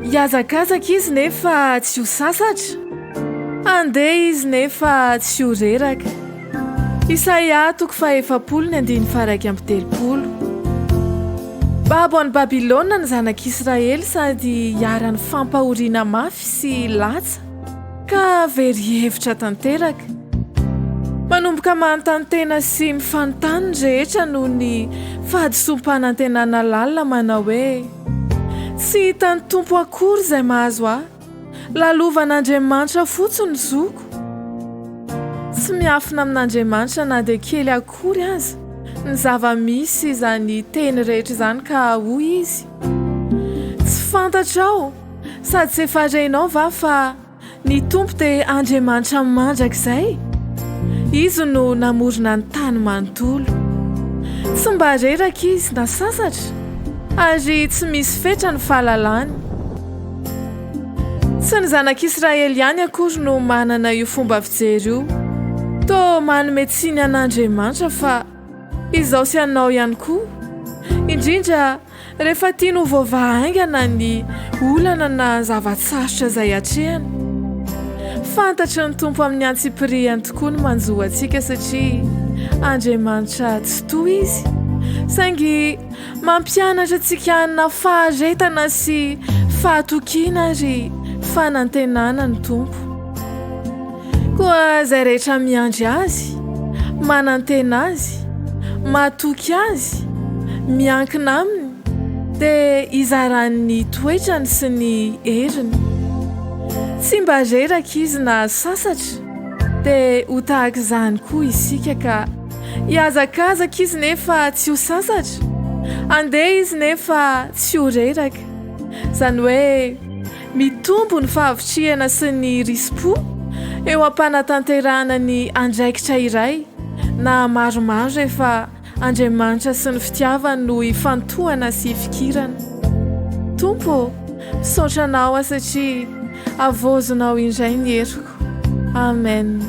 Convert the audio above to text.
Iazakazaka izy nefa tsy ho sasatra, andeha izy nefa tsy ho reraka. Isaia 7:7. Babo any Babilôna ny zanak'Israely sady hiara-ny fampahoriana mafy sy latsa ka very hevitra tanteraka. Manomboka manontany tena sy mifanontany ny rehetra noho ny fahadisom-panantenana lalina manao hoe tsy hitany tompo akory izay mahazo ahy, lalovan'Andriamanitra fotsiny ny zoko. Tsy miafina amin'Andriamanitra na dia kely akory aza ny zava-misy izany teny rehetra izany ka hoy izy tsy fantatrao sady tsy efa renao va fa ny tompo dia Andriamanitra mandrakizay, izy no namorona ny tany manontolo. Tsy mba reraka izy na sasatra ary tsy misy fetra ny fahalalany. Tsy ny zanak'Israely ihany akory no manana io fomba fijery io, toa manome tsiny an'Andriamanitra fa izao sy anao ihany koa, indrindra rehefa tiany ho voavahaingana ny olana na zavatsarotra izay hatrehany. Fantatry ny tompo amin'ny antsipiriany tokoa ny manjoa antsika satria Andriamanitra tsy toa izy, saingy mampianatra antsika hanana faharetana sy fahatokiana ary fanantenana ny tompo. Koa izay rehetra miandry azy, manantena azy, matoky azy, miankina aminy, dia izarany toetrany sy ny heriny. Tsy mba reraka izy na sasatra dia ho tahaka izany koa isika ka hiazakazaka izy nefa tsy ho sasatra, andeha izy nefa tsy ho reraka. Izany hoe mitombo ny fahavitriana sy ny risim-po eo am-panatanterahana ny andraikitra iray na maromaro rehefa Andriamanitra sy ny fitiavany no hifantohana sy hifikirana. Tompo, misaotra anao satria avozonao indray ny heriko. Amen.